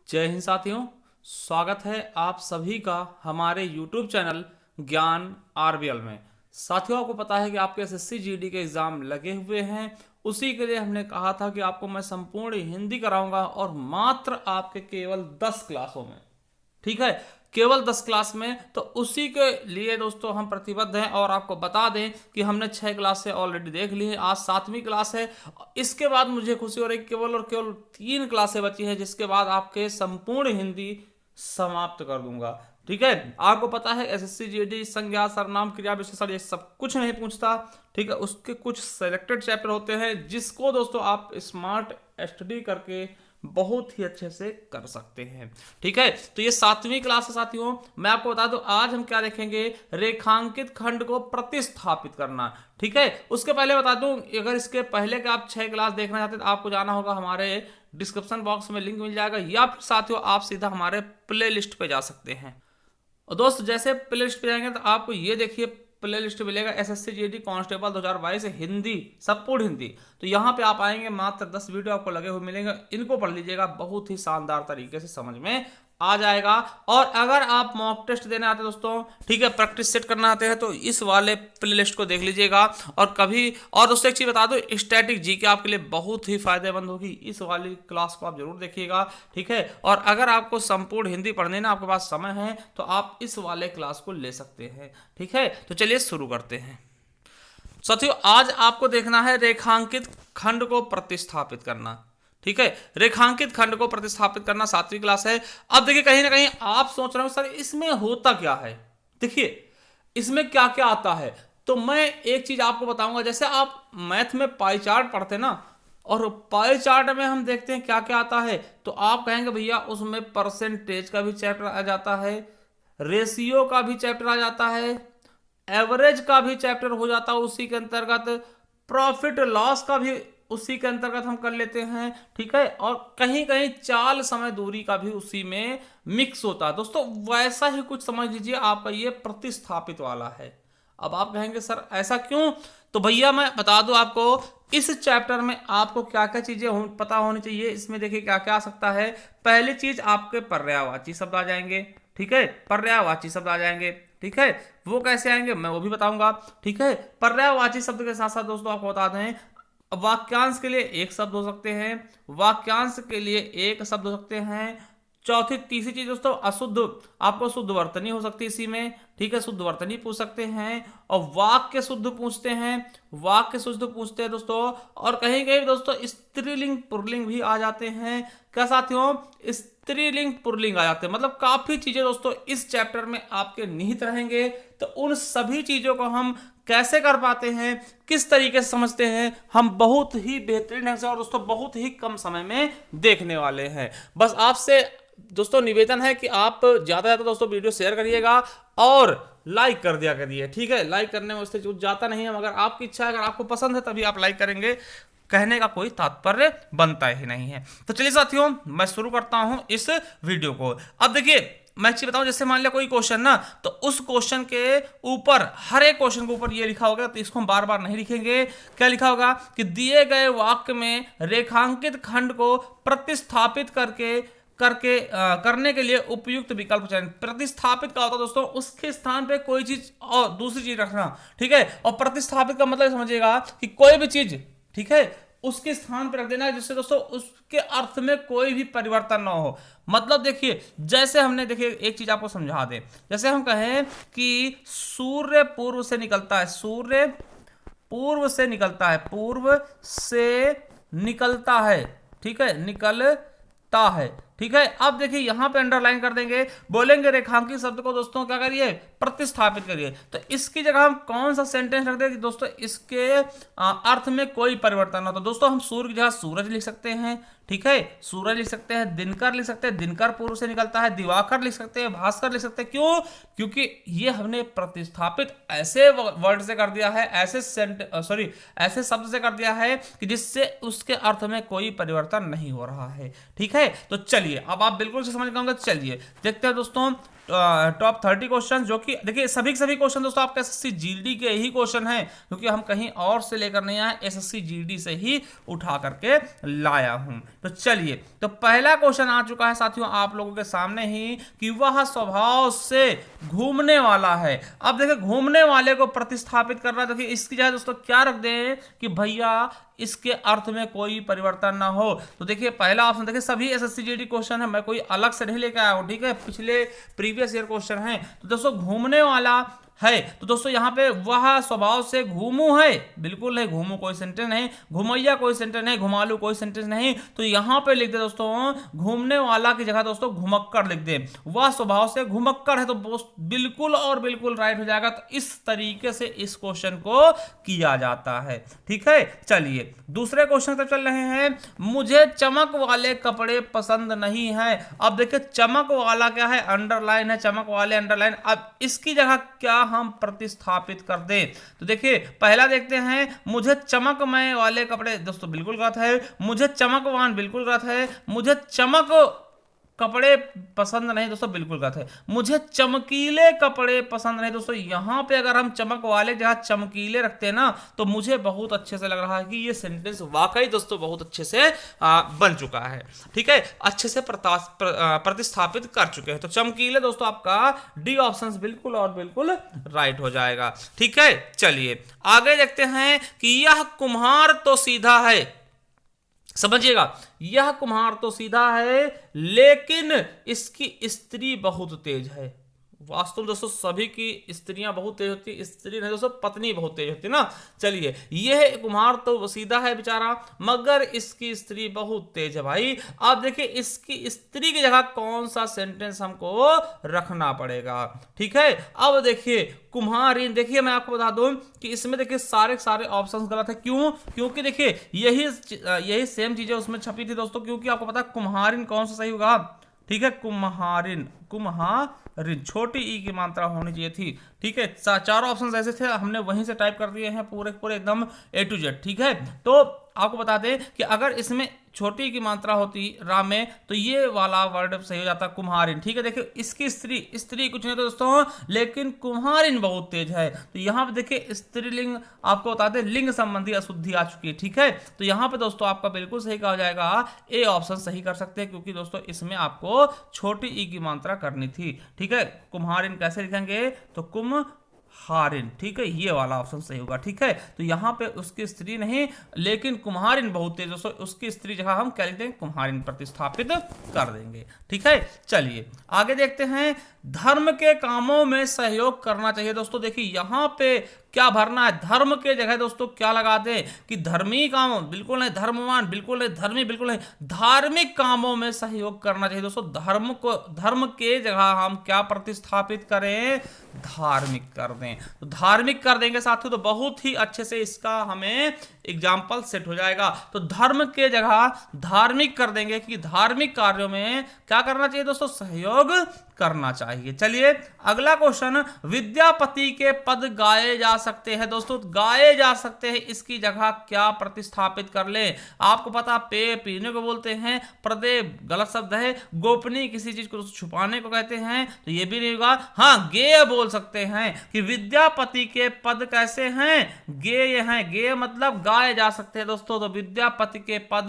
जय हिंद साथियों। स्वागत है आप सभी का हमारे YouTube चैनल ज्ञान आरबीएल में। साथियों, आपको पता है कि आपके एसएससी जीडी के एग्जाम लगे हुए हैं। उसी के लिए हमने कहा था कि आपको मैं संपूर्ण हिंदी कराऊंगा और मात्र आपके केवल 10 क्लासों में। ठीक है, केवल 10 क्लास में। तो उसी के लिए दोस्तों हम प्रतिबद्ध हैं और आपको बता दें कि हमने 6 क्लास से ऑलरेडी देख ली है। आज 7वीं क्लास है। इसके बाद मुझे खुशी हो रही है केवल और केवल 3 क्लासें बची हैं, जिसके बाद आपके संपूर्ण हिंदी समाप्त कर दूंगा। ठीक है, आपको पता है एसएससी जीडी संज्ञा सर्वनाम क्रिया विशेषण ये सब कुछ नहीं पूछता। ठीक है, उसके कुछ सेलेक्टेड चैप्टर होते हैं जिसको दोस्तों आप स्मार्ट स्टडी करके बहुत ही अच्छे से कर सकते हैं। ठीक है, तो ये 7वीं क्लास है साथियों। मैं आपको बता दूं आज हम क्या देखेंगे, रेखांकित खंड को प्रतिस्थापित करना। ठीक है, उसके पहले बता दूं अगर इसके पहले का आप 6 क्लास देखना चाहते हैं तो आपको जाना होगा, हमारे डिस्क्रिप्शन बॉक्स में लिंक मिल जाएगा, या फिर साथियों आप सीधा हमारे प्ले लिस्ट पे जा सकते हैं। और दोस्त जैसे प्ले लिस्ट पे जाएंगे तो आपको ये देखिए प्ले लिस्ट मिलेगा एसएससी जीडी कांस्टेबल 2022 हिंदी, संपूर्ण हिंदी। तो यहाँ पे आप आएंगे, मात्र 10 वीडियो आपको लगे हुए मिलेंगे, इनको पढ़ लीजिएगा, बहुत ही शानदार तरीके से समझ में आ जाएगा। और अगर आप मॉक टेस्ट देने आते हैं दोस्तों, ठीक है, प्रैक्टिस सेट करना आते हैं, तो इस वाले प्ले लिस्ट को देख लीजिएगा। और दोस्तों एक चीज बता दो, स्टैटिक जीके आपके लिए बहुत ही फायदेमंद होगी, इस वाली क्लास को आप जरूर देखिएगा। ठीक है, और अगर आपको संपूर्ण हिंदी पढ़ने ना आपके पास समय है तो आप इस वाले क्लास को ले सकते हैं। ठीक है, तो चलिए शुरू करते हैं। साथियों आज आपको देखना है रेखांकित खंड को प्रतिस्थापित करना। ठीक है, रेखांकित खंड को प्रतिस्थापित करना 7वीं क्लास है। अब देखिए कहीं ना कहीं आप सोच रहे हो सर इसमें होता क्या है। देखिए इसमें क्या क्या आता है, तो मैं एक चीज आपको बताऊंगा। जैसे आप मैथ में पाई चार्ट पढ़ते ना, और पाई चार्ट में हम देखते हैं क्या क्या आता है, तो आप कहेंगे भैया उसमें परसेंटेज का भी चैप्टर आ जाता है, रेशियो का भी चैप्टर आ जाता है, एवरेज का भी चैप्टर हो जाता है उसी के अंतर्गत, प्रॉफिट लॉस का भी उसी के अंतर्गत हम कर लेते हैं। ठीक है, और कहीं कहीं चाल समय दूरी का भी उसी में मिक्स होता है। दोस्तों वैसा ही कुछ समझ लीजिए आपका ये प्रतिस्थापित वाला है। अब आप कहेंगे सर ऐसा क्यों, तो भैया मैं बता दूं आपको, इस चैप्टर में आपको क्या क्या चीजें पता होनी चाहिए। इसमें देखिए क्या क्या आ सकता है। पहली चीज आपके पर्यायवाची शब्द आ जाएंगे। ठीक है, पर्यायवाची शब्द आ जाएंगे। ठीक है, वो कैसे आएंगे मैं वो भी बताऊंगा। ठीक है, पर्यायवाची शब्द के साथ साथ दोस्तों आपको बता दें, वाक्यांश के लिए एक शब्द हो सकते हैं, वाक्यांश के लिए एक शब्द हो सकते हैं। तीसरी चीज दोस्तों अशुद्ध, आपको शुद्ध वर्तनी हो सकती है इसी में। ठीक है, शुद्ध वर्तनी पूछ सकते हैं, और वाक्य शुद्ध पूछते हैं, वाक्य शुद्ध पूछते हैं दोस्तों। और कहीं कहीं दोस्तों स्त्रीलिंग पुल्लिंग भी आ जाते हैं। क्या साथियों, स्त्रीलिंग पुल्लिंग आ जाते हैं। मतलब काफी चीजें दोस्तों इस चैप्टर में आपके निहित रहेंगे। तो उन सभी चीजों को हम कैसे कर पाते हैं, किस तरीके से समझते हैं, हम बहुत ही बेहतरीन ढंग से और दोस्तों बहुत ही कम समय में देखने वाले हैं। बस आपसे दोस्तों निवेदन है कि आप ज्यादा ज्यादा दोस्तों वीडियो शेयर करिएगा और लाइक कर दिया करिए। ठीक है, लाइक करने में उससे कुछ जाता नहीं है, मगर आपकी इच्छा है, अगर आपको पसंद है तभी आप लाइक करेंगे, कहने का कोई तात्पर्य बनता ही नहीं है। तो चलिए साथियों मैं शुरू करता हूं इस वीडियो को। अब देखिए मैं चीज बताऊं, जैसे मान लिया कोई क्वेश्चन ना, तो उस क्वेश्चन के ऊपर, हर एक क्वेश्चन के ऊपर ये लिखा होगा, तो इसको हम बार बार नहीं लिखेंगे। क्या लिखा होगा कि दिए गए वाक्य में रेखांकित खंड को प्रतिस्थापित करने के लिए उपयुक्त विकल्प चयन। प्रतिस्थापित का होता है दोस्तों उसके स्थान पे कोई चीज और दूसरी चीज रखना। ठीक है, और प्रतिस्थापित का मतलब समझिएगा कि कोई भी चीज, ठीक है, उसके स्थान पर रख देना है जिससे दोस्तों उसके अर्थ में कोई भी परिवर्तन ना हो। मतलब देखिए जैसे हमने, देखिए एक चीज आपको समझा दें, जैसे हम कहें कि सूर्य पूर्व से निकलता है, सूर्य पूर्व से निकलता है, पूर्व से निकलता है। ठीक है, निकलता है। ठीक है, अब देखिए यहां पे अंडरलाइन कर देंगे, बोलेंगे रेखांकित शब्द को दोस्तों क्या करिए, प्रतिस्थापित करिए। तो इसकी जगह हम कौन सा सेंटेंस रख दें कि दोस्तों इसके अर्थ में कोई परिवर्तन हो। तो दोस्तों हम सूर्य की जगह सूरज लिख सकते हैं। ठीक है, सूरज लिख सकते हैं, दिनकर लिख सकते हैं, दिनकर पूर्व से निकलता है, दिवाकर लिख सकते हैं, भास्कर लिख सकते हैं। क्यों, क्योंकि ये हमने प्रतिस्थापित ऐसे वर्ड से कर दिया है, ऐसे शब्द से कर दिया है कि जिससे उसके अर्थ में कोई परिवर्तन नहीं हो रहा है। ठीक है, तो चलिए चलिए अब आप बिल्कुल से समझ गए होंगे। चलिए देखते हैं दोस्तों टॉप 30 क्वेश्चन, जो कि देखिए सभी के सभी क्वेश्चन दोस्तों आपके एसएससी जीडी के ही क्वेश्चन हैं, क्योंकि हम कहीं और से लेकर नहीं आए, एसएससी जीडी से ही उठा करके लाया हूं। तो चलिए, तो पहला क्वेश्चन आ चुका है साथियों आप लोगों के सामने ही कि वह स्वभाव से घूमने वाला है। अब देखिए घूमने वाले को प्रतिस्थापित करना, देखिए इसकी जगह दोस्तों क्या रख दें कि भैया इसके अर्थ में कोई परिवर्तन ना हो। तो देखिए पहला ऑप्शन, देखिए सभी एसएससी जीडी क्वेश्चन है, मैं कोई अलग से नहीं लेकर आया हूं, ठीक है, पिछले प्रीवियस ईयर क्वेश्चन है। तो दोस्तों घूमने वाला है, तो दोस्तों यहाँ पे वह स्वभाव से घूमू है, बिल्कुल नहीं, घूमू कोई सेंटेंस नहीं, घुमैया कोई सेंटेंस नहीं, घुमालू कोई सेंटेंस नहीं। तो यहाँ पे लिख दे दोस्तों घूमने वाला की जगह दोस्तों घुमक्कड़ लिख दे, वह स्वभाव से घुमक्कड़ है, तो बिल्कुल और बिल्कुल राइट हो जाएगा। तो इस तरीके से इस क्वेश्चन को किया जाता है, ठीक है। चलिए दूसरे क्वेश्चन तक चल रहे हैं। मुझे चमक वाले कपड़े पसंद नहीं है। अब देखिए चमक वाला क्या है, अंडरलाइन है, चमक वाले अंडरलाइन। अब इसकी जगह क्या हम प्रतिस्थापित कर दें, तो देखिए पहला देखते हैं, मुझे चमकमय वाले कपड़े, दोस्तों बिल्कुल गलत है, मुझे चमकवान बिल्कुल गलत है, मुझे चमक कपड़े पसंद नहीं, दोस्तों बिल्कुल गलत है, मुझे चमकीले कपड़े पसंद नहीं। दोस्तों यहां पे अगर हम चमक वाले जहां चमकीले रखते हैं ना, तो मुझे बहुत अच्छे से लग रहा है कि ये सेंटेंस वाकई दोस्तों बहुत अच्छे से बन चुका है, ठीक है, अच्छे से प्रतिस्थापित कर चुके हैं। तो चमकीले दोस्तों आपका डी ऑप्शन बिल्कुल और बिल्कुल राइट हो जाएगा, ठीक है। चलिए आगे देखते हैं कि यह कुम्हार तो सीधा है, समझिएगा, यह कुम्हार तो सीधा है लेकिन इसकी स्त्री बहुत तेज है। वास्तव में दोस्तों सभी की स्त्रियां बहुत तेज होती है, स्त्री नहीं दोस्तों पत्नी बहुत तेज होती है ना। चलिए यह कुम्हार तो सीधा है बेचारा, मगर इसकी स्त्री बहुत तेज है। भाई आप देखिए इसकी स्त्री की जगह कौन सा सेंटेंस हमको रखना पड़ेगा, ठीक है। अब देखिए कुम्हारिन, देखिए मैं आपको बता दूं कि इसमें देखिए सारे ऑप्शंस गलत है। क्यों? क्योंकि देखिए यही सेम चीजें उसमें छपी थी दोस्तों, क्योंकि आपको पता है कुम्हारिन कौन सा सही होगा, ठीक है, कुम्हारिन छोटी ई की मात्रा होनी चाहिए थी, ठीक है। चारों ऑप्शन ऐसे थे, हमने वहीं से टाइप कर दिए हैं पूरे एकदम A to Z, ठीक है। तो आपको बता दें कि अगर इसमें छोटी की मात्रा होती राम में, तो ये वाला वर्ड सही हो जाता कुम्हारिन, ठीक है। देखिए इसकी स्त्री कुछ नहीं तो दोस्तों, लेकिन कुम्हारिन बहुत तेज है। तो यहाँ पे देखिए स्त्रीलिंग आपको बता दें, लिंग संबंधी अशुद्धि आ चुकी है, ठीक है। तो यहाँ पे दोस्तों आपका बिल्कुल सही कहा जाएगा, ए ऑप्शन सही कर सकते हैं, क्योंकि दोस्तों इसमें आपको छोटी ई की मात्रा करनी थी, ठीक है। कुम्हारिन कैसे लिखेंगे, तो कुम्हारिन, ठीक है, ये वाला ऑप्शन सही होगा, ठीक है। तो यहाँ पे उसकी स्त्री नहीं लेकिन कुम्हारिन बहुत तेज, दोस्तों उसकी स्त्री जगह हम क्या लिख देंगे, कुम्हारिन प्रतिस्थापित कर देंगे, ठीक है। चलिए आगे देखते हैं, धर्म के कामों में सहयोग करना चाहिए। दोस्तों देखिए यहाँ पे क्या भरना है, धर्म के जगह दोस्तों क्या लगा दें कि धर्मी काम, बिल्कुल नहीं, धर्मवान बिल्कुल नहीं, धर्मी बिल्कुल नहीं, धार्मिक कामों में सहयोग करना चाहिए। दोस्तों धर्म के जगह हम क्या प्रतिस्थापित करें, धार्मिक कर दें। तो धार्मिक कर देंगे साथियों, तो बहुत ही अच्छे से इसका हमें एग्जाम्पल सेट हो जाएगा। तो धर्म के जगह धार्मिक कर देंगे कि धार्मिक कार्यों में क्या करना चाहिए दोस्तों, सहयोग करना चाहिए। चलिए अगला क्वेश्चन, विद्यापति के पद गाए जा सकते हैं। दोस्तों गाए जा सकते हैं, इसकी जगह क्या प्रतिस्थापित कर ले। आपको पता पे पीने को बोलते हैं, प्रदे गलत शब्द है, गोपनीय किसी चीज को छुपाने को कहते हैं, तो ये भी नहीं होगा। हाँ गेय बोल सकते हैं कि विद्यापति के पद कैसे हैं, गेय हैं, गेय मतलब गाए जा सकते हैं दोस्तों। तो विद्यापति के पद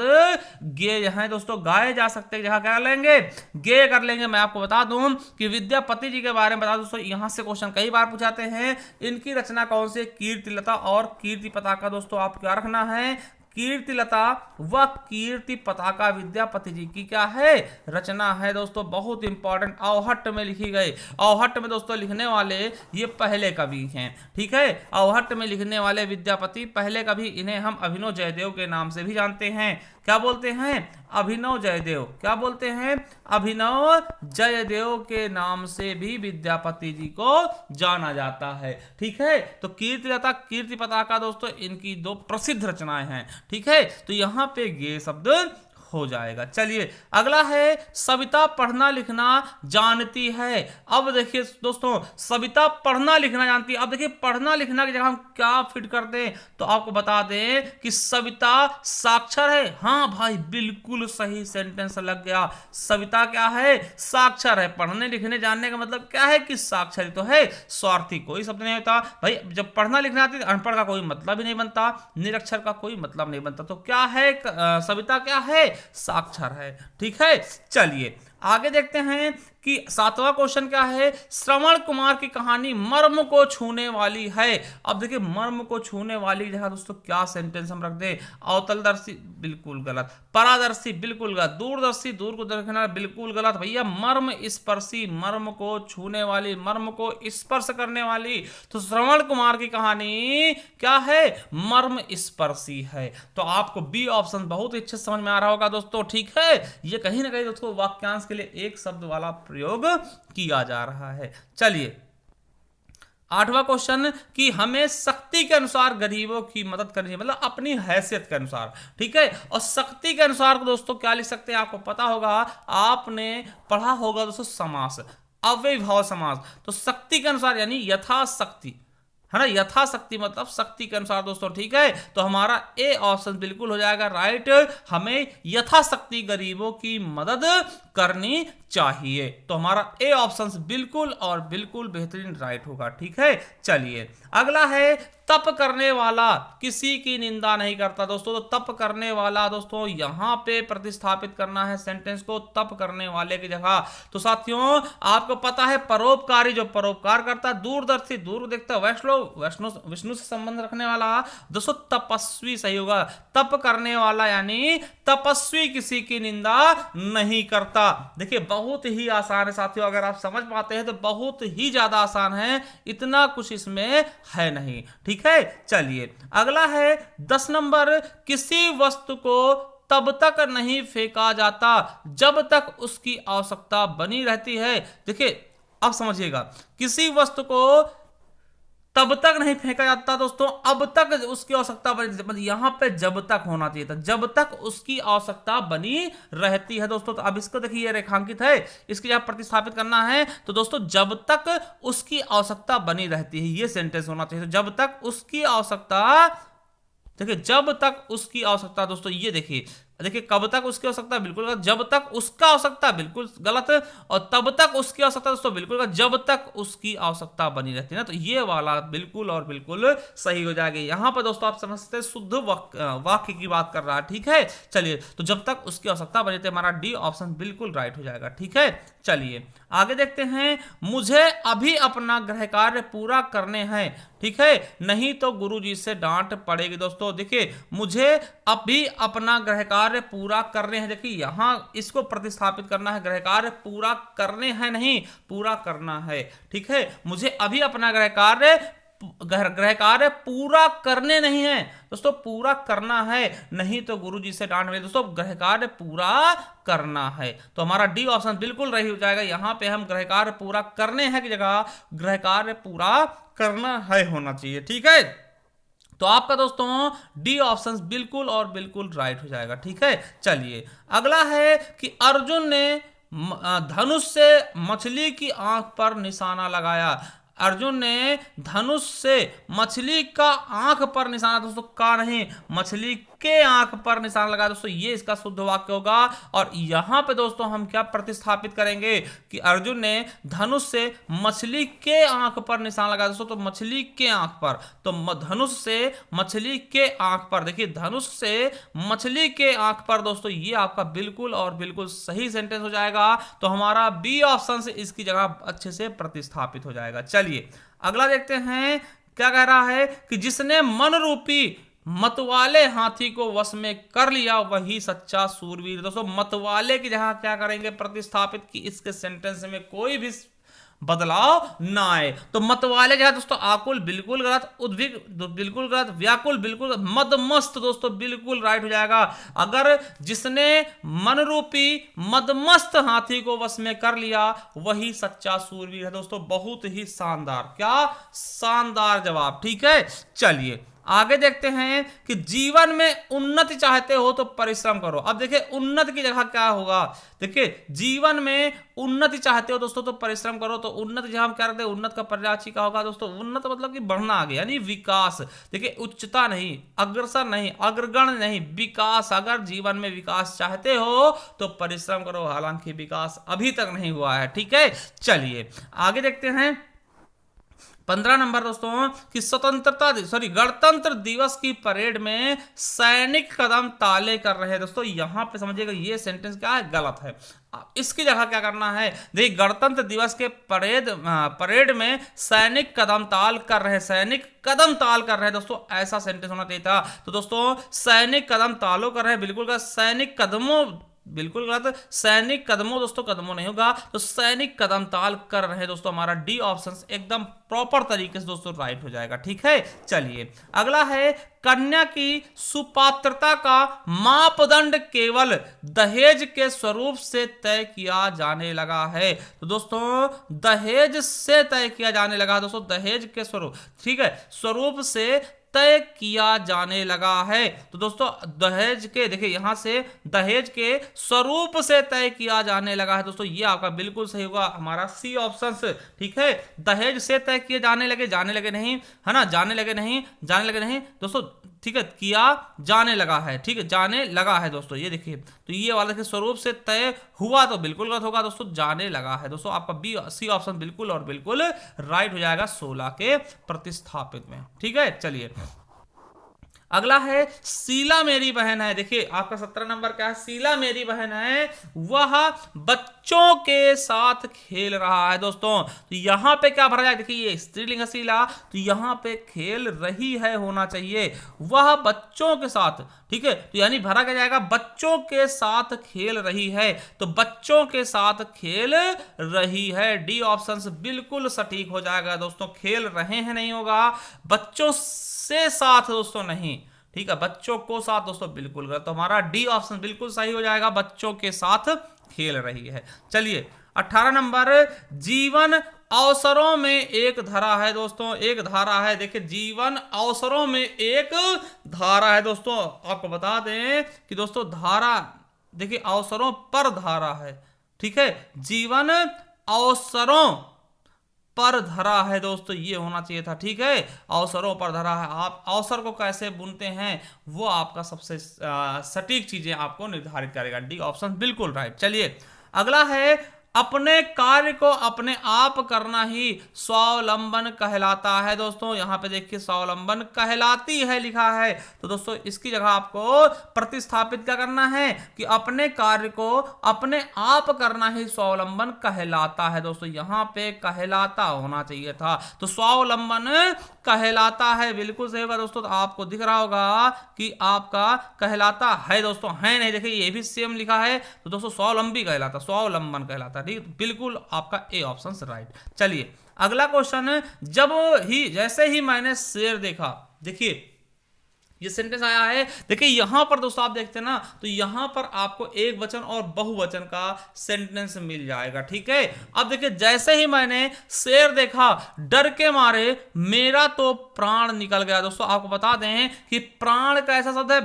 गेय हैं दोस्तों, गाए जा सकते हैं जगह क्या लेंगे, गेय कर लेंगे। मैं आपको बता दूं कि विद्यापति जी के बारे में बता दूं दोस्तों, यहां से क्वेश्चन कई बार पूछाते हैं, इनकी रचना कौन सी, कीर्तिलता और कीर्ति पताका। दोस्तों आप क्या रखना है, कीर्तिलता व कीर्ति पताका विद्यापति जी की क्या है, रचना है दोस्तों, बहुत इंपॉर्टेंट, अवहट्ट में लिखी गई। अवहट्ट में दोस्तों लिखने वाले ये पहले कवि हैं, ठीक है। अवहट्ट में लिखने वाले विद्यापति पहले कवि, इन्हें हम अभिनव जयदेव के नाम से भी जानते हैं। क्या बोलते हैं, अभिनव जयदेव, क्या बोलते हैं, अभिनव जयदेव के नाम से भी विद्यापति जी को जाना जाता है, ठीक है। तो कीर्तिलता कीर्ति पताका दोस्तों इनकी दो प्रसिद्ध रचनाएं हैं, ठीक है। तो यहां पे गे शब्द हो जाएगा। चलिए अगला है सविता पढ़ना लिखना जानती है। अब देखिए दोस्तों, सविता पढ़ना लिखना जानती है। अब देखिए पढ़ना लिखना की जगह हम क्या फिट कर दें, तो आपको बता दें कि सविता साक्षर है। हाँ भाई, बिल्कुल सही सेंटेंस लग गया। सविता क्या है? साक्षर है। पढ़ने लिखने जानने का मतलब क्या है कि साक्षर तो है, स्वार्थी कोई शब्द नहीं होता भाई। जब पढ़ना लिखना आती है अनपढ़ का कोई मतलब ही नहीं बनता, निरक्षर का कोई मतलब नहीं बनता। तो क्या है, सविता क्या है? साक्षर है। ठीक है, चलिए आगे देखते हैं कि 7वां क्वेश्चन क्या है। श्रवण कुमार की कहानी मर्म को छूने वाली है। अब देखिए मर्म को छूने वाली जगह दोस्तों क्या सेंटेंस हम रख दें? अवतलदर्शी बिल्कुल गलत, परादर्शी बिल्कुल गलत, दूरदर्शी दूर को देखना बिल्कुल गलत भैया। मर्म स्पर्शी, मर्म को छूने वाली, मर्म को स्पर्श करने वाली। तो श्रवण कुमार की कहानी क्या है? मर्म स्पर्शी है। तो आपको बी ऑप्शन बहुत अच्छे समझ में आ रहा होगा दोस्तों। ठीक है, ये कहीं ना कहीं दोस्तों वाक्यांश के लिए एक शब्द वाला प्रयोग किया जा रहा है। चलिए 8वां क्वेश्चन कि हमें शक्ति के अनुसार गरीबों की मदद करनी है, मतलब अपनी हैसियत के अनुसार। ठीक है, और शक्ति के अनुसार को दोस्तों क्या लिख सकते हैं? आपको पता होगा, आपने पढ़ा होगा दोस्तों समास, अव्ययीभाव समास। तो शक्ति के अनुसार यानी यथाशक्ति, है ना, यथाशक्ति मतलब शक्ति के अनुसार दोस्तों। ठीक है, तो हमारा ए ऑप्शन बिल्कुल हो जाएगा राइट। हमें यथाशक्ति गरीबों की मदद करनी चाहिए। तो हमारा ए ऑप्शन बिल्कुल और बिल्कुल बेहतरीन राइट होगा। ठीक है, चलिए अगला है तप करने वाला किसी की निंदा नहीं करता। दोस्तों तो तप करने वाला दोस्तों यहां पे प्रतिस्थापित करना है सेंटेंस को, तप करने वाले की जगह। तो साथियों आपको पता है परोपकारी जो परोपकार करता है, दूरदर्शी दूर देखता है, विष्णु से संबंध रखने वाला दोस्तों तपस्वी सही होगा। तप करने वाला यानी तपस्वी किसी की निंदा नहीं करता। देखिए बहुत ही आसान है साथियों, अगर आप समझ पाते हैं तो बहुत ही ज्यादा आसान है, इतना कुछ इसमें है नहीं। ठीक है, चलिए अगला है 10 नंबर। किसी वस्तु को तब तक नहीं फेंका जाता जब तक उसकी आवश्यकता बनी रहती है। देखिए अब समझिएगा, किसी वस्तु को तब तक नहीं फेंका जाता दोस्तों, अब तक उसकी आवश्यकता बनी, मतलब यहां पे जब तक होना चाहिए था, जब तक उसकी आवश्यकता बनी रहती है दोस्तों। तो अब इसको देखिए ये रेखांकित है, इसकी जब प्रतिस्थापित करना है तो दोस्तों जब तक उसकी आवश्यकता बनी रहती है, ये सेंटेंस होना चाहिए। तो जब तक उसकी आवश्यकता, देखिए जब तक उसकी आवश्यकता दोस्तों, ये देखिए कब तक उसकी आवश्यकता बिल्कुल गलत, जब तक उसका आवश्यकता बिल्कुल गलत, और तब तक उसकी आवश्यकता दोस्तों बिल्कुल गलत, जब तक उसकी आवश्यकता बनी रहती है ना। तो ये वाला बिल्कुल और बिल्कुल सही हो जाएगा। यहां पर दोस्तों आप समझते हैं शुद्ध वाक्य की बात कर रहा है। ठीक है, चलिए तो जब तक उसकी आवश्यकता बनी रहती है, हमारा डी ऑप्शन बिल्कुल राइट हो जाएगा। ठीक है, चलिए आगे देखते हैं। मुझे अभी अपना गृह कार्य पूरा करने हैं, ठीक है, नहीं तो गुरुजी से डांट पड़ेगी। दोस्तों देखिए मुझे अभी अपना गृह कार्य पूरा करने हैं, देखिए यहां इसको प्रतिस्थापित करना है, गृह कार्य पूरा करने हैं नहीं पूरा करना है। ठीक है, मुझे अभी अपना गृह कार्य पूरा करने नहीं है दोस्तों, पूरा करना है, नहीं तो गुरुजी से डांट मिले। दोस्तों गृह कार्य पूरा करना है, तो हमारा डी ऑप्शन बिल्कुल रही हो जाएगा। यहां पे हम गृह कार्य पूरा करने हैं की जगह गृह कार्य पूरा करना है होना चाहिए। ठीक है, तो आपका दोस्तों डी ऑप्शन बिल्कुल और बिल्कुल राइट हो जाएगा। ठीक है, चलिए अगला है कि अर्जुन ने धनुष से मछली की आंख पर निशाना लगाया। अर्जुन ने धनुष से मछली का आंख पर निशाना, दोस्तों का नहीं, मछली के आंख पर निशाना लगा। दोस्तों ये इसका शुद्ध वाक्य होगा। और यहां पे दोस्तों हम क्या प्रतिस्थापित करेंगे कि अर्जुन ने धनुष से मछली के आंख पर निशाना लगा। दोस्तों तो मछली के आंख पर, तो धनुष से मछली के आंख पर, देखिए धनुष से मछली के आंख पर दोस्तों, ये आपका बिल्कुल और बिल्कुल सही सेंटेंस हो जाएगा। तो हमारा बी ऑप्शन से इसकी जगह अच्छे से प्रतिस्थापित हो जाएगा। चलिए अगला देखते हैं, क्या कह रहा है कि जिसने मन रूपी मतवाले हाथी को वश में कर लिया वही सच्चा सूरवीर। दोस्तों मतवाले की जगह क्या करेंगे प्रतिस्थापित, कि इसके सेंटेंस में कोई भी बदलाव ना आए। तो मतवाले जगह दोस्तों आकुल बिल्कुल गलत, उद्विग्न बिल्कुल गलत, व्याकुल बिल्कुल, मदमस्त दोस्तों बिल्कुल राइट हो जाएगा। अगर जिसने मन रूपी मदमस्त हाथी को वश में कर लिया वही सच्चा सूरवीर है। दोस्तों बहुत ही शानदार, क्या शानदार जवाब। ठीक है, चलिए आगे देखते हैं कि जीवन में उन्नति चाहते हो तो परिश्रम करो। अब देखिए उन्नति की जगह क्या होगा, देखिए जीवन में उन्नति चाहते हो दोस्तों तो परिश्रम करो, तो उन्नति जहां हम क्या करते हैं, उन्नत का पर्यायवाची क्या होगा दोस्तों, उन्नत मतलब कि बढ़ना आगे यानी विकास। देखिए उच्चता नहीं, अग्रसर नहीं, अग्रगण नहीं, विकास। अगर जीवन में विकास चाहते हो तो परिश्रम करो, हालांकि विकास अभी तक नहीं हुआ है। ठीक है, चलिए आगे देखते हैं 15 नंबर दोस्तों कि गणतंत्र दिवस की परेड में सैनिक कदम ताले कर रहे हैं। दोस्तों यहां पे समझिएगा ये सेंटेंस क्या है, गलत है। इसकी जगह क्या करना है, देखिए गणतंत्र दिवस के परेड में सैनिक कदम ताल कर रहे हैं, सैनिक कदम ताल कर रहे हैं। दोस्तों ऐसा सेंटेंस होना चाहिए था। तो दोस्तों सैनिक कदम तालों कर रहे हैं, बिल्कुल सैनिक कदमों, बिल्कुल गलत। सैनिक कदमों दोस्तों कदमों नहीं होगा, तो सैनिक कदम ताल कर रहे हैं। दोस्तों हमारा डी ऑप्शन एकदम प्रॉपर तरीके से दोस्तों राइट हो जाएगा। ठीक है, चलिए अगला है कन्या की सुपात्रता का मापदंड केवल दहेज के स्वरूप से तय किया जाने लगा है। तो दोस्तों दहेज से तय किया जाने लगा, दोस्तों दहेज के स्वरूप, ठीक है, स्वरूप से तय किया जाने लगा है। तो दोस्तों दहेज के, देखिए यहां से दहेज के स्वरूप से तय किया जाने लगा है। दोस्तों ये आपका बिल्कुल सही होगा, हमारा सी ऑप्शन। ठीक है, दहेज से तय किए जाने लगे नहीं है ना, जाने लगे नहीं दोस्तों, ठीक है, किया जाने लगा है, ठीक है, जाने लगा है दोस्तों। ये देखिए तो ये वाला देखिए स्वरूप से तय हुआ तो बिल्कुल गलत होगा दोस्तों, जाने लगा है। दोस्तों आपका बी सी ऑप्शन बिल्कुल और बिल्कुल राइट हो जाएगा 16 के प्रतिस्थापित में। ठीक है, चलिए अगला है शीला मेरी बहन है। देखिए आपका 17 नंबर क्या है, शीला मेरी बहन है, वह बच्चों के साथ खेल रहा है। दोस्तों तो यहां पे क्या भरा जाए, देखिए ये स्त्रीलिंग शीला, तो यहां पे खेल रही है होना चाहिए, वह बच्चों के साथ। ठीक है, तो यानी भरा क्या जाएगा, बच्चों के साथ खेल रही है, तो बच्चों के साथ खेल रही है, डी ऑप्शन बिल्कुल सटीक हो जाएगा दोस्तों। खेल रहे हैं नहीं होगा, बच्चों से साथ दोस्तों नहीं, ठीक है, बच्चों को साथ दोस्तों बिल्कुल गलत, तो हमारा डी ऑप्शन बिल्कुल सही हो जाएगा, बच्चों के साथ खेल रही है। चलिए 18 नंबर, जीवन अवसरों में एक धारा है। दोस्तों एक धारा है, देखिए जीवन अवसरों में एक धारा है। दोस्तों आपको बता दें कि दोस्तों धारा, देखिए अवसरों पर धारा है, ठीक है, जीवन अवसरों पर धरा है। दोस्तों ये होना चाहिए था, ठीक है, अवसरों पर धरा है। आप अवसर को कैसे बुनते हैं वो आपका सबसे सटीक चीजें आपको निर्धारित करेगा, डी ऑप्शन बिल्कुल राइट। चलिए अगला है अपने कार्य को अपने आप करना ही स्वावलंबन कहलाता है। दोस्तों यहां पे देखिए स्वावलंबन कहलाती है लिखा है, तो दोस्तों इसकी जगह आपको प्रतिस्थापित क्या करना है कि अपने कार्य को अपने आप करना ही स्वावलंबन कहलाता है। दोस्तों यहां पे कहलाता होना चाहिए था, तो स्वावलंबन कहलाता है, बिल्कुल सही होगा दोस्तों। तो आपको दिख रहा होगा कि आपका कहलाता है, दोस्तों है नहीं, देखिए ये भी सेम लिखा है, तो दोस्तों स्वावलंबी कहलाता, स्वावलंबन कहलाता, ठीक, बिल्कुल आपका ए ऑप्शन राइट। चलिए अगला क्वेश्चन, जैसे ही मैंने शेर देखा, देखिए ये सेंटेंस आया है, देखिए यहां पर दोस्तों आप देखते हैं ना, तो यहां पर आपको एक वचन और बहुवचन का सेंटेंस मिल जाएगा। ठीक है, अब देखिए जैसे ही मैंने शेर देखा, डर के मारे मेरा तो प्राण निकल गया। दोस्तों आपको बता दें कि प्राण का ऐसा शब्द है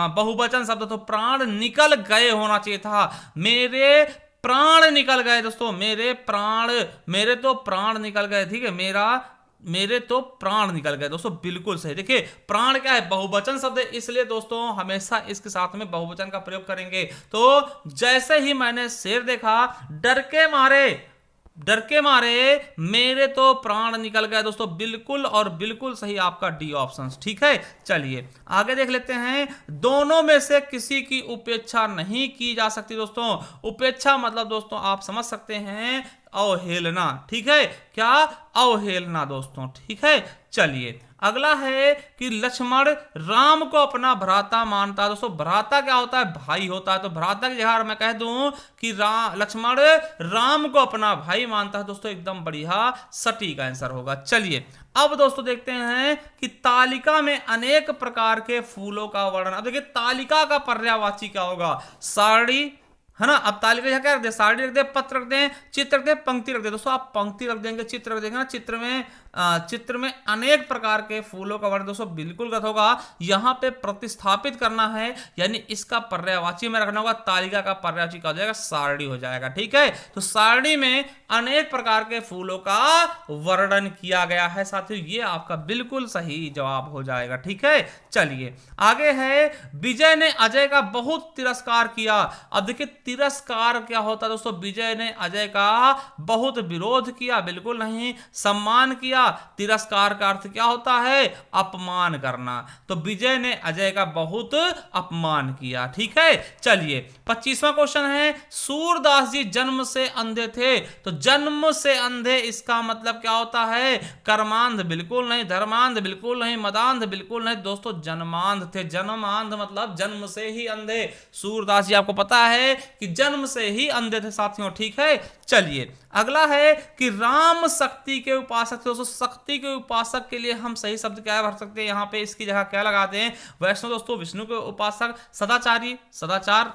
बहुवचन शब्द, तो प्राण निकल गए होना चाहिए था, मेरे प्राण निकल गए। दोस्तों मेरे तो प्राण निकल गए, ठीक है, मेरे तो प्राण निकल गए। दोस्तों बिल्कुल सही, देखिए प्राण क्या है, बहुवचन शब्द है, इसलिए दोस्तों हमेशा इसके साथ में बहुवचन का प्रयोग करेंगे। तो जैसे ही मैंने शेर देखा, डर के मारे मेरे तो प्राण निकल गए। दोस्तों बिल्कुल और बिल्कुल सही आपका डी ऑप्शन, ठीक है। चलिए आगे देख लेते हैं, दोनों में से किसी की उपेक्षा नहीं की जा सकती। दोस्तों उपेक्षा मतलब दोस्तों आप समझ सकते हैं अवहेलना, ठीक है, क्या अवहेलना दोस्तों, ठीक है। चलिए अगला है कि लक्ष्मण राम को अपना भ्राता मानता है। दोस्तों भ्राता क्या होता है, भाई होता है, तो भ्राता की जगह मैं कह दूं कि लक्ष्मण राम को अपना भाई मानता है। दोस्तों एकदम बढ़िया सटीक आंसर होगा। चलिए अब दोस्तों देखते हैं कि तालिका में अनेक प्रकार के फूलों का वर्णन। अब देखिए तालिका का पर्यायवाची क्या होगा, सारणी है ना। अब तालिका क्या रख दे, सारणी रख दे, पत्र रख दे, चित्र रख दे, पंक्ति रख दे। दोस्तों आप पंक्ति रख देंगे, चित्र रख देंगे ना, चित्र में चित्र में अनेक प्रकार के फूलों का वर्णन दोस्तों बिल्कुल गलत होगा। यहां पे प्रतिस्थापित करना है, यानी इसका पर्यायवाची में रखना होगा। तालिका का पर्यायवाची क्या हो जाएगा? सारणी हो जाएगा। ठीक है, तो सारणी में अनेक प्रकार के फूलों का वर्णन किया गया है साथियों, ये आपका बिल्कुल सही जवाब हो जाएगा। ठीक है, चलिए आगे है, विजय ने अजय का बहुत तिरस्कार किया। अब देखिए तिरस्कार क्या होता है दोस्तों? विजय ने अजय का बहुत विरोध किया, बिल्कुल नहीं। सम्मान किया, तिरस्कार का अर्थ क्या होता है? अपमान करना। तो विजय ने अजय का बहुत अपमान किया। ठीक है, चलिए 25वां क्वेश्चन है, सूरदास जी जन्म से अंधे थे। तो जन्म से अंधे इसका मतलब क्या होता है? कर्मांध बिल्कुल नहीं, धर्मांध बिल्कुल नहीं, मदांध बिल्कुल नहीं दोस्तों, जन्मांध थे। जन्मांध मतलब जन्म से ही अंधे। सूरदास जी आपको पता है कि जन्म से ही अंधे थे साथियों। ठीक है, चलिए अगला है कि राम शक्ति के उपासक थे। दोस्तों शक्ति के उपासक के लिए हम सही शब्द क्या भर सकते हैं? यहाँ पे इसकी जगह क्या लगाते हैं? वैष्णव दोस्तों विष्णु के उपासक, सदाचारी सदाचार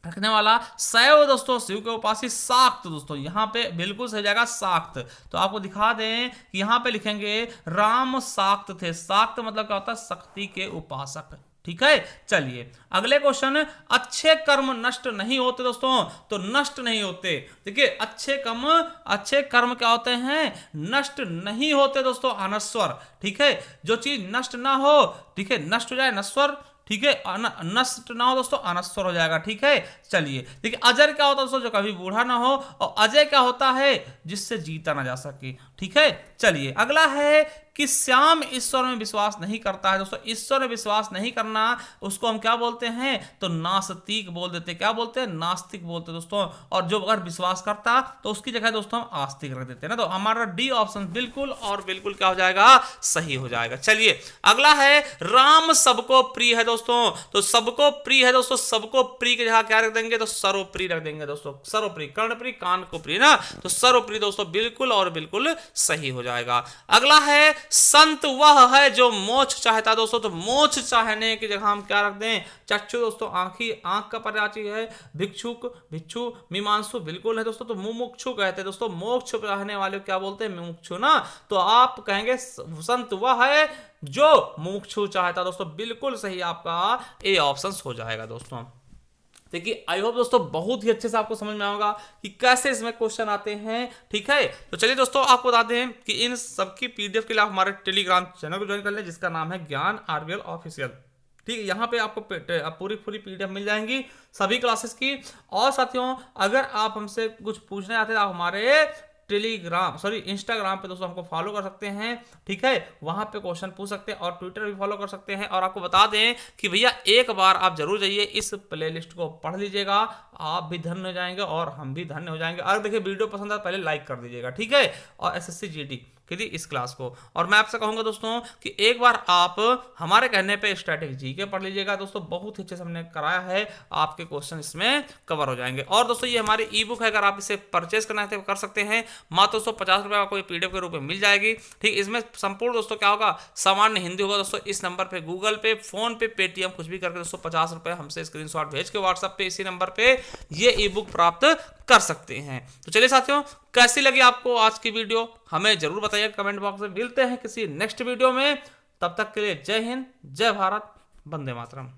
रखने वाला, शैव दोस्तों शिव के उपासी, शाक्त दोस्तों यहाँ पे बिल्कुल सही जाएगा शाक्त। तो आपको दिखा दें कि यहाँ पे लिखेंगे राम शाक्त थे। शाक्त मतलब क्या होता है? शक्ति के उपासक। ठीक है, चलिए अगले क्वेश्चन, अच्छे कर्म नष्ट नहीं होते दोस्तों। तो नष्ट नहीं होते, देखिए अच्छे कर्म क्या होते हैं? नष्ट नहीं होते दोस्तों, अनश्वर। ठीक है, जो चीज नष्ट ना हो, ठीक है, नष्ट हो जाए नश्वर। ठीक है, नष्ट ना हो दोस्तों, अनश्वर हो जाएगा। ठीक है, चलिए देखिए अजर क्या होता है दोस्तों? जो कभी बूढ़ा ना हो। और अजय क्या होता है? जिससे जीता ना जा सके। ठीक है, चलिए अगला है कि श्याम ईश्वर में विश्वास नहीं करता है। दोस्तों ईश्वर में विश्वास नहीं करना, उसको हम क्या बोलते हैं? तो नास्तिक बोल देते। क्या बोलते हैं? नास्तिक बोलते दोस्तों। और जो अगर विश्वास करता तो उसकी जगह दोस्तों हम आस्तिक रख देते हैं ना। तो हमारा डी ऑप्शन बिल्कुल और बिल्कुल क्या हो जाएगा? सही हो जाएगा। चलिए अगला है, राम सबको प्रिय है दोस्तों। तो सबको प्रिय है दोस्तों, सबको प्रिय की जगह क्या रख देंगे? तो सर्वप्रिय रख देंगे दोस्तों। सर्वप्रिय, कर्णप्रिय, कान को प्रिय ना, तो सर्वप्रिय दोस्तों बिल्कुल और बिल्कुल सही हो जाएगा। अगला है, संत वह है जो मोक्ष चाहता है दोस्तों। तो मोक्ष चाहने की जगह हम क्या रख दें? चक्षु दोस्तों, आंखी, आंख का पर्यायवाची है। भिक्षुक, भिक्षु, मीमांसु बिल्कुल है दोस्तों। तो मुमुक्षु कहते हैं दोस्तों, मोक्ष चाहने वाले क्या बोलते हैं? मुमुक्षु ना। तो आप कहेंगे संत वह है जो मुमुक्षु चाहता है दोस्तों, बिल्कुल सही आपका ए ऑप्शन हो जाएगा दोस्तों। देखिए आई होप दोस्तों बहुत ही अच्छे से आपको समझ में आएगा कि कैसे इसमें क्वेश्चन आते हैं। ठीक है, तो चलिए दोस्तों आपको बता दें कि इन सबकी पीडीएफ के लिए आप हमारे टेलीग्राम चैनल को ज्वाइन कर लें, जिसका नाम है ज्ञान आरबीएल ऑफिशियल। ठीक है, यहाँ पे आपको पूरी पीडीएफ मिल जाएंगी सभी क्लासेस की। और साथियों अगर आप हमसे कुछ पूछना चाहते हैं आप हमारे इंस्टाग्राम पे दोस्तों हमको फॉलो कर सकते हैं। ठीक है, वहां पे क्वेश्चन पूछ सकते हैं और ट्विटर भी फॉलो कर सकते हैं। और आपको बता दें कि भैया एक बार आप जरूर जाइए इस प्लेलिस्ट को पढ़ लीजिएगा, आप भी धन्य हो जाएंगे और हम भी धन्य हो जाएंगे। अगर देखिए वीडियो पसंद आए पहले लाइक कर दीजिएगा। ठीक है, और एसएससी जीडी के लिए इस क्लास को। और मैं आपसे कहूंगा दोस्तों कि एक बार आप हमारे कहने पे स्टैटिक जीके पढ़ लीजिएगा दोस्तों, बहुत ही अच्छे से हमने कराया है, आपके क्वेश्चन इसमें कवर हो जाएंगे। और दोस्तों ये हमारी ई बुक है, अगर आप इसे परचेज करना है तो कर सकते हैं। मात्र दोस्तों 50 रुपये आपको पीडीएफ के रूप में मिल जाएगी। ठीक, इसमें संपूर्ण दोस्तों क्या होगा? सामान्य हिंदी होगा दोस्तों। इस नंबर पे गूगल पे, फोन पे, पेटीएम कुछ भी करके दोस्तों 50 रुपये हमसे स्क्रीनशॉट भेज के व्हाट्सएप पे इसी नंबर पे ये ई बुक प्राप्त कर सकते हैं। तो चलिए साथियों कैसी लगी आपको आज की वीडियो हमें जरूर बताइए कमेंट बॉक्स में। मिलते हैं किसी नेक्स्ट वीडियो में, तब तक के लिए जय हिंद, जय भारत, वंदे मातरम।